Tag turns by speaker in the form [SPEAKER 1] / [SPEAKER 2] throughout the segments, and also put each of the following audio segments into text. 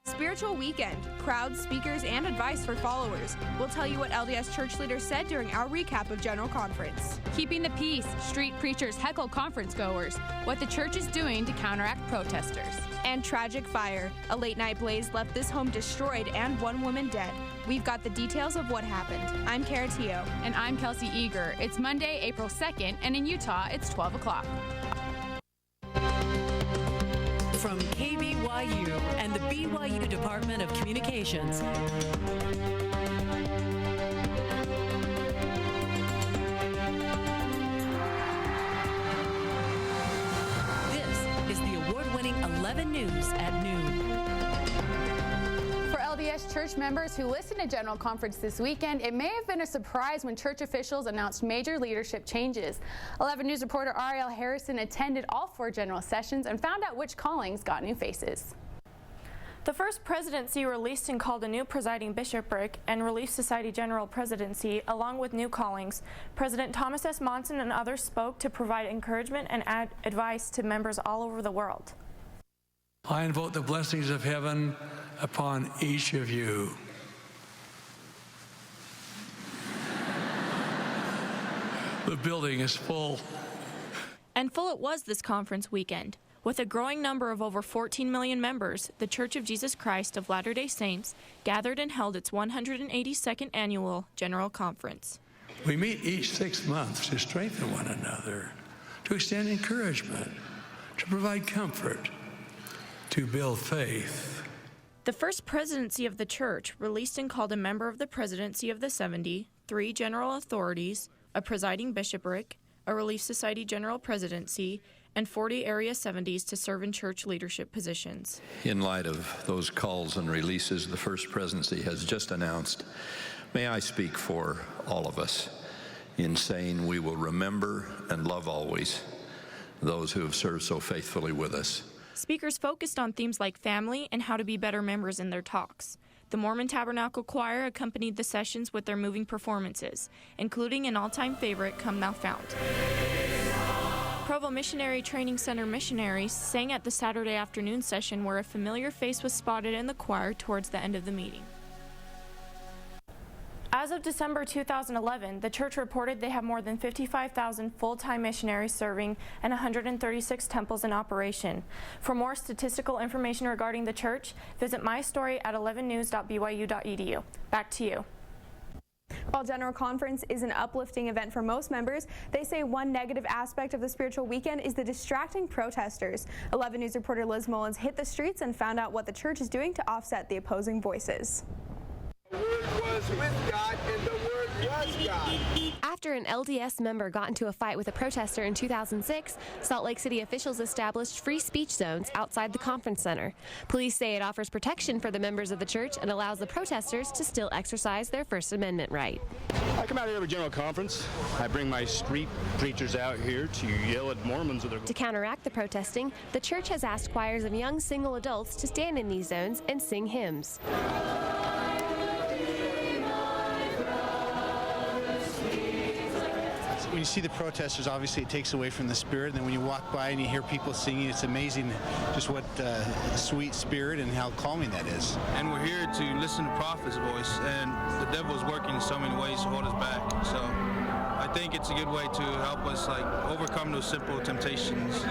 [SPEAKER 1] Spiritual Weekend, crowds, speakers, and advice for followers. We'll tell you what LDS church leaders said during our recap of General Conference.
[SPEAKER 2] Keeping the peace, street preachers heckle conference goers, what the church is doing to counteract protesters.
[SPEAKER 1] And tragic fire. A late-night blaze left this home destroyed and one woman dead. We've got the details of what happened. I'm Kara Teo.
[SPEAKER 2] And I'm Kelsey Eager. It's Monday, April 2nd, and in Utah, it's 12 o'clock.
[SPEAKER 3] From KBYU and the BYU Department of Communications. This is the award-winning 11 News at noon.
[SPEAKER 2] For LDS church members who listened to General Conference this weekend, it may have been a surprise when church officials announced major leadership changes. 11 News reporter Ariel Harrison attended all 4 general sessions and found out which callings got new faces.
[SPEAKER 4] The First Presidency released and called a new presiding bishopric and Relief Society General Presidency, along with new callings. President Thomas S. Monson and others spoke to provide encouragement and advice to members all over the world.
[SPEAKER 5] I invoke the blessings of heaven upon each of you. The building is full.
[SPEAKER 4] And full it was this conference weekend. With a growing number of over 14 million members, the Church of Jesus Christ of Latter-day Saints gathered and held its 182nd annual General Conference.
[SPEAKER 5] We meet each 6 months to strengthen one another, to extend encouragement, to provide comfort, to build faith.
[SPEAKER 4] The First Presidency of the Church released and called a member of the Presidency of the 70, 3 general authorities, a presiding bishopric, a Relief Society General Presidency, and 40 Area 70s to serve in church leadership positions.
[SPEAKER 6] In light of those calls and releases the First Presidency has just announced, may I speak for all of us in saying we will remember and love always those who have served so faithfully with us.
[SPEAKER 4] Speakers focused on themes like family and how to be better members in their talks. The Mormon Tabernacle Choir accompanied the sessions with their moving performances, including an all-time favorite, Come Thou Fount. Provo Missionary Training Center missionaries sang at the Saturday afternoon session where a familiar face was spotted in the choir towards the end of the meeting. As of December 2011, the church reported they have more than 55,000 full-time missionaries serving and 136 temples in operation. For more statistical information regarding the church, visit my story at 11news.byu.edu. Back to you.
[SPEAKER 1] While General Conference is an uplifting event for most members, they say one negative aspect of the spiritual weekend is the distracting protesters. 11 News reporter Liz Mullins hit the streets and found out what the church is doing to offset the opposing voices.
[SPEAKER 7] The Word was with God, and the Word was God.
[SPEAKER 8] After an LDS member got into a fight with a protester in 2006, Salt Lake City officials established free speech zones outside the conference center. Police say it offers protection for the members of the church and allows the protesters to still exercise their First Amendment right.
[SPEAKER 9] I come out here every general conference. I bring my street preachers out here to yell at Mormons.
[SPEAKER 8] To counteract the protesting, the church has asked choirs of young single adults to stand in these zones and sing hymns.
[SPEAKER 10] When you see the protesters, obviously it takes away from the spirit. And then when you walk by and you hear people singing, it's amazing just what sweet spirit and how calming that is.
[SPEAKER 11] And we're here to listen to Prophet's voice, and the devil is working in so many ways to hold us back. So I think it's a good way to help us overcome those simple temptations.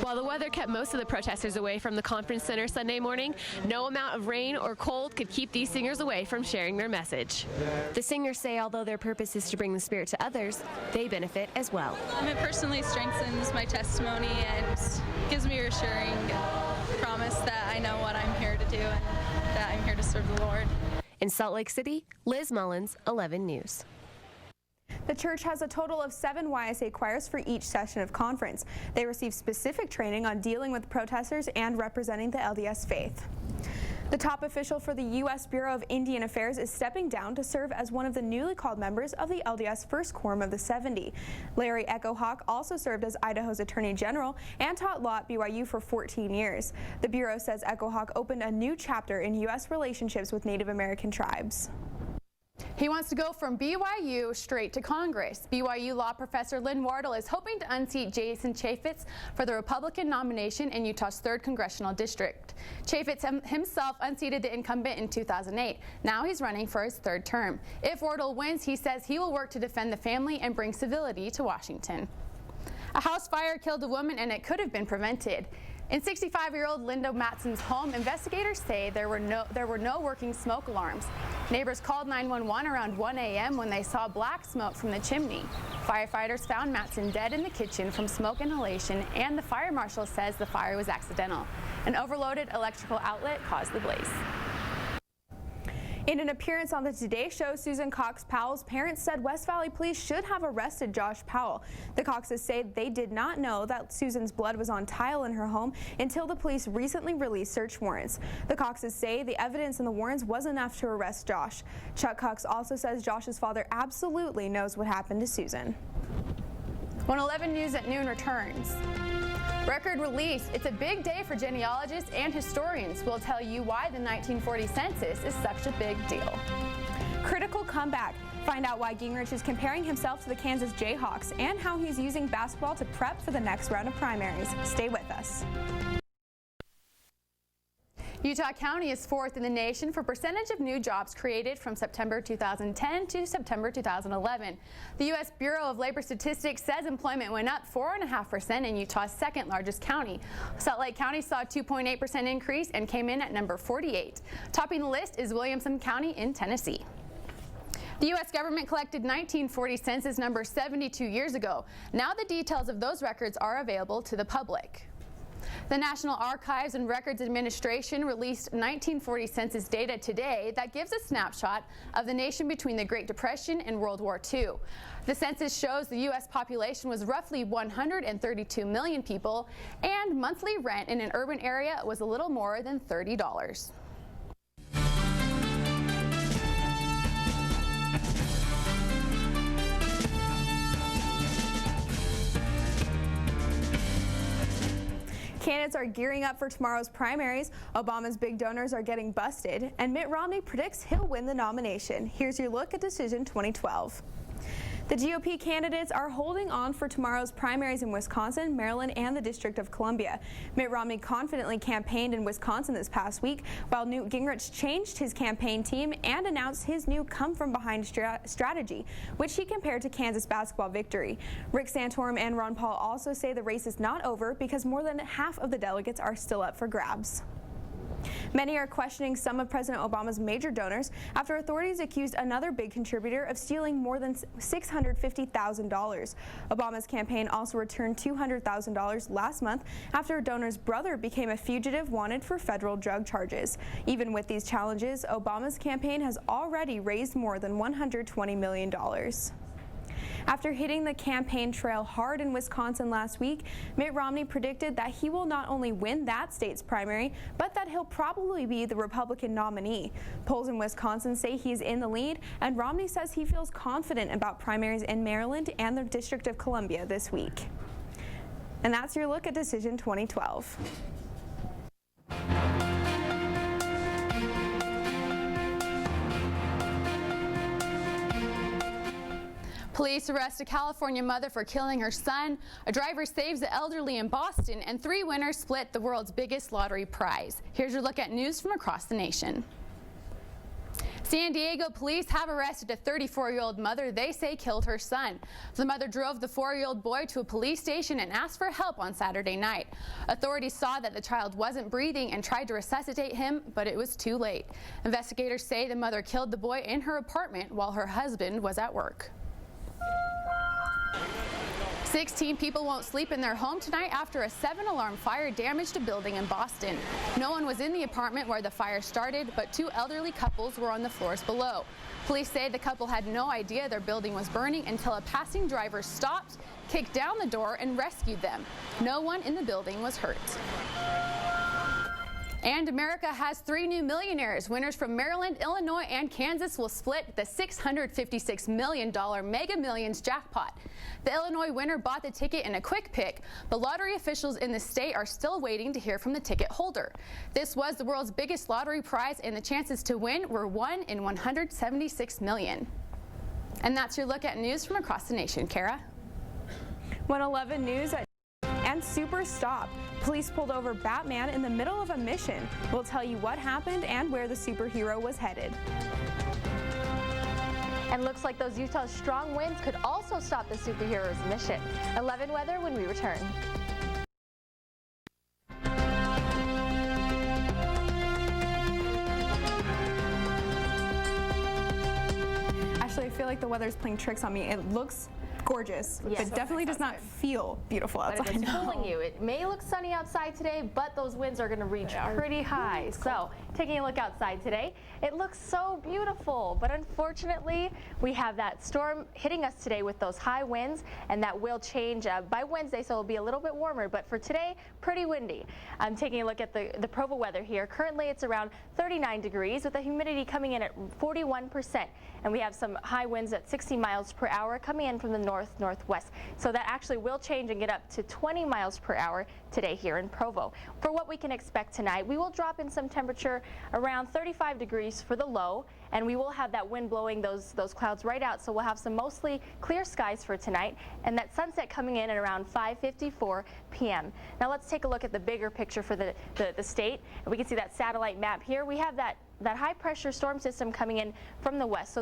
[SPEAKER 8] While the weather kept most of the protesters away from the conference center Sunday morning, no amount of rain or cold could keep these singers away from sharing their message. The singers say although their purpose is to bring the Spirit to others, they benefit as well.
[SPEAKER 12] It personally strengthens my testimony and gives me a reassuring promise that I know what I'm here to do and that I'm here to serve the Lord.
[SPEAKER 8] In Salt Lake City, Liz Mullins, 11 News.
[SPEAKER 1] The church has a total of 7 YSA choirs for each session of conference. They receive specific training on dealing with protesters and representing the LDS faith. The top official for the U.S. Bureau of Indian Affairs is stepping down to serve as one of the newly called members of the LDS First Quorum of the 70. Larry Echo Hawk also served as Idaho's Attorney General and taught law at BYU for 14 years. The Bureau says Echo Hawk opened a new chapter in U.S. relationships with Native American tribes.
[SPEAKER 2] He wants to go from BYU straight to Congress. BYU law professor Lynn Wardle is hoping to unseat Jason Chaffetz for the Republican nomination in Utah's 3rd Congressional District. Chaffetz himself unseated the incumbent in 2008. Now he's running for his 3rd term. If Wardle wins, he says he will work to defend the family and bring civility to Washington. A house fire killed a woman and it could have been prevented. In 65-year-old Linda Matson's home, investigators say there were no working smoke alarms. Neighbors called 911 around 1 a.m. when they saw black smoke from the chimney. Firefighters found Matson dead in the kitchen from smoke inhalation, and the fire marshal says the fire was accidental. An overloaded electrical outlet caused the blaze.
[SPEAKER 1] In an appearance on the Today Show, Susan Cox Powell's parents said West Valley police should have arrested Josh Powell. The Coxes say they did not know that Susan's blood was on tile in her home until the police recently released search warrants. The Coxes say the evidence in the warrants was enough to arrest Josh. Chuck Cox also says Josh's father absolutely knows what happened to Susan.
[SPEAKER 2] When 11 News at noon returns. Record release. It's a big day for genealogists and historians. We'll tell you why the 1940 census is such a big deal.
[SPEAKER 1] Critical comeback. Find out why Gingrich is comparing himself to the Kansas Jayhawks and how he's using basketball to prep for the next round of primaries. Stay with us.
[SPEAKER 2] Utah County is 4th in the nation for percentage of new jobs created from September 2010 to September 2011. The U.S. Bureau of Labor Statistics says employment went up 4.5% in Utah's 2nd largest county. Salt Lake County saw a 2.8% increase and came in at number 48. Topping the list is Williamson County in Tennessee. The U.S. government collected 1940 census numbers 72 years ago. Now the details of those records are available to the public. The National Archives and Records Administration released 1940 census data today that gives a snapshot of the nation between the Great Depression and World War II. The census shows the U.S. population was roughly 132 million people, and monthly rent in an urban area was a little more than $30.
[SPEAKER 1] Candidates are gearing up for tomorrow's primaries. Obama's big donors are getting busted, and Mitt Romney predicts he'll win the nomination. Here's your look at Decision 2012. The GOP candidates are holding on for tomorrow's primaries in Wisconsin, Maryland, and the District of Columbia. Mitt Romney confidently campaigned in Wisconsin this past week, while Newt Gingrich changed his campaign team and announced his new come-from-behind strategy, which he compared to Kansas basketball victory. Rick Santorum and Ron Paul also say the race is not over because more than half of the delegates are still up for grabs. Many are questioning some of President Obama's major donors after authorities accused another big contributor of stealing more than $650,000. Obama's campaign also returned $200,000 last month after a donor's brother became a fugitive wanted for federal drug charges. Even with these challenges, Obama's campaign has already raised more than $120 million. After hitting the campaign trail hard in Wisconsin last week, Mitt Romney predicted that he will not only win that state's primary, but that he'll probably be the Republican nominee. Polls in Wisconsin say he's in the lead, and Romney says he feels confident about primaries in Maryland and the District of Columbia this week. And that's your look at Decision 2012.
[SPEAKER 2] Police arrest a California mother for killing her son, a driver saves the elderly in Boston, and 3 winners split the world's biggest lottery prize. Here's your look at news from across the nation. San Diego police have arrested a 34-year-old mother they say killed her son. The mother drove the 4-year-old boy to a police station and asked for help on Saturday night. Authorities saw that the child wasn't breathing and tried to resuscitate him, but it was too late. Investigators say the mother killed the boy in her apartment while her husband was at work. 16 people won't sleep in their home tonight after a 7-alarm fire damaged a building in Boston. No one was in the apartment where the fire started, but 2 elderly couples were on the floors below. Police say the couple had no idea their building was burning until a passing driver stopped, kicked down the door, and rescued them. No one in the building was hurt. And America has 3 new millionaires. Winners from Maryland, Illinois, and Kansas will split the $656 million Mega Millions jackpot. The Illinois winner bought the ticket in a quick pick, but lottery officials in the state are still waiting to hear from the ticket holder. This was the world's biggest lottery prize, and the chances to win were 1 in 176 million. And that's your look at news from across the nation. Kara?
[SPEAKER 1] 111 News and Super Stop. Police pulled over Batman in the middle of a mission. We'll tell you what happened and where the superhero was headed.
[SPEAKER 13] And looks like those Utah's strong winds could also stop the superhero's mission. 11 weather when we return.
[SPEAKER 1] Actually, I feel like the weather's playing tricks on me. It looks gorgeous,
[SPEAKER 13] Yes.
[SPEAKER 1] but definitely does not feel beautiful
[SPEAKER 13] But
[SPEAKER 1] outside.
[SPEAKER 13] it's fooling you. It may look sunny outside today, but those winds are going to reach pretty high. So, taking a look outside today, it looks so beautiful, but unfortunately, we have that storm hitting us today with those high winds, and that will change by Wednesday, so it'll be a little bit warmer, but for today, pretty windy. I'm taking a look at the Provo weather here. Currently, it's around 39 degrees with the humidity coming in at 41%, and we have some high winds at 60 miles per hour coming in from the northwest. So that actually will change and get up to 20 miles per hour today here in Provo. For what we can expect tonight, we will drop in some temperature around 35 degrees for the low, and we will have that wind blowing those clouds right out, so we'll have some mostly clear skies for tonight, and that sunset coming in at around 5:54 p.m. Now let's take a look at the bigger picture for the state. And we can see that satellite map here. We have that high pressure storm system coming in from the west, so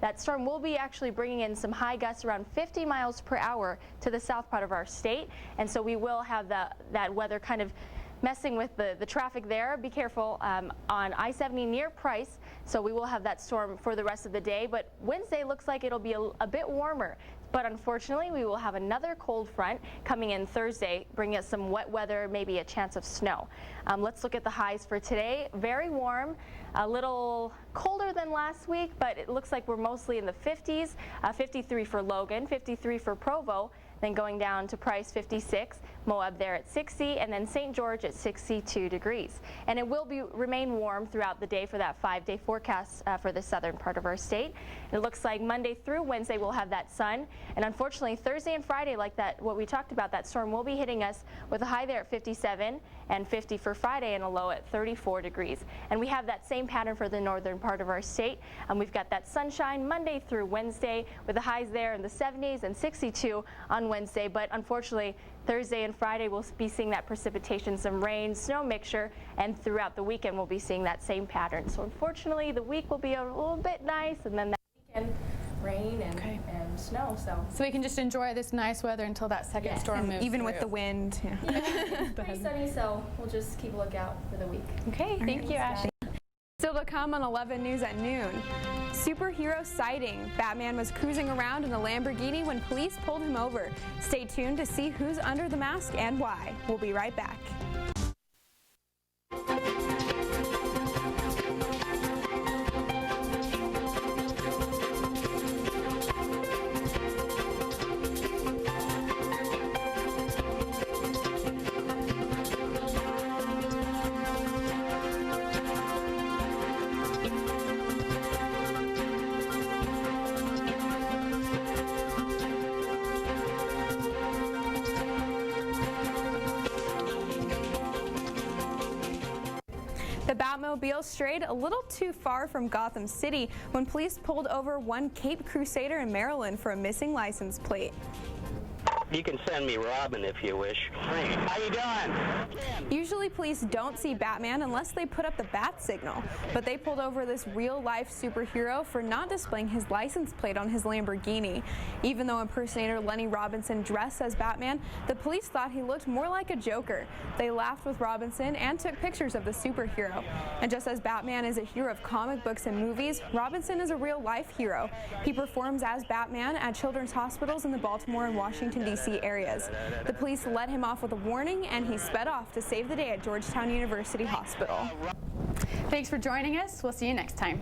[SPEAKER 13] that storm will be actually bringing in some high gusts around 50 miles per hour to the south part of our state, and so we will have that weather kind of messing with the traffic there. Be careful on I-70 near Price, so we will have that storm for the rest of the day, but Wednesday looks like it'll be a bit warmer. But unfortunately, we will have another cold front coming in Thursday, bringing us some wet weather, maybe a chance of snow. Let's look at the highs for today. Very warm, a little colder than last week, but it looks like we're mostly in the 50s. 53 for Logan, 53 for Provo, then going down to Price 56, Moab there at 60, and then St. George at 62 degrees. And it will remain warm throughout the day for that 5-day forecast for the southern part of our state. And it looks like Monday through Wednesday we'll have that sun, and unfortunately Thursday and Friday, like that what we talked about, that storm will be hitting us with a high there at 57 and 50 for Friday and a low at 34 degrees. And we have that same pattern for the northern part of our state. We've got that sunshine Monday through Wednesday with the highs there in the 70s and 62 on Wednesday, but unfortunately Thursday and Friday we'll be seeing that precipitation, some rain, snow mixture, and throughout the weekend we'll be seeing that same pattern. So unfortunately the week will be a little bit nice, and then that weekend rain and snow.
[SPEAKER 2] So we can just enjoy this nice weather until that second storm moves
[SPEAKER 1] even
[SPEAKER 2] through.
[SPEAKER 1] with the wind.
[SPEAKER 13] Yeah, pretty sunny, so we'll just keep a lookout for the week.
[SPEAKER 2] Okay, thank you, Ashley.
[SPEAKER 1] Still to come on 11 News at noon. Superhero sighting. Batman was cruising around in a Lamborghini when police pulled him over. Stay tuned to see who's under the mask and why. We'll be right back. The Batmobile strayed a little too far from Gotham City when police pulled over one Cape Crusader in Maryland for a missing license plate.
[SPEAKER 14] You can send me Robin if you wish. How you doing?
[SPEAKER 1] Usually police don't see Batman unless they put up the bat signal, but they pulled over this real-life superhero for not displaying his license plate on his Lamborghini. Even though impersonator Lenny Robinson dressed as Batman, the police thought he looked more like a Joker. They laughed with Robinson and took pictures of the superhero. And just as Batman is a hero of comic books and movies, Robinson is a real-life hero. He performs as Batman at children's hospitals in the Baltimore and Washington, D.C. areas. The police let him off with a warning, and he sped off to save the day at Georgetown University Hospital.
[SPEAKER 2] Thanks for joining us. We'll see you next time.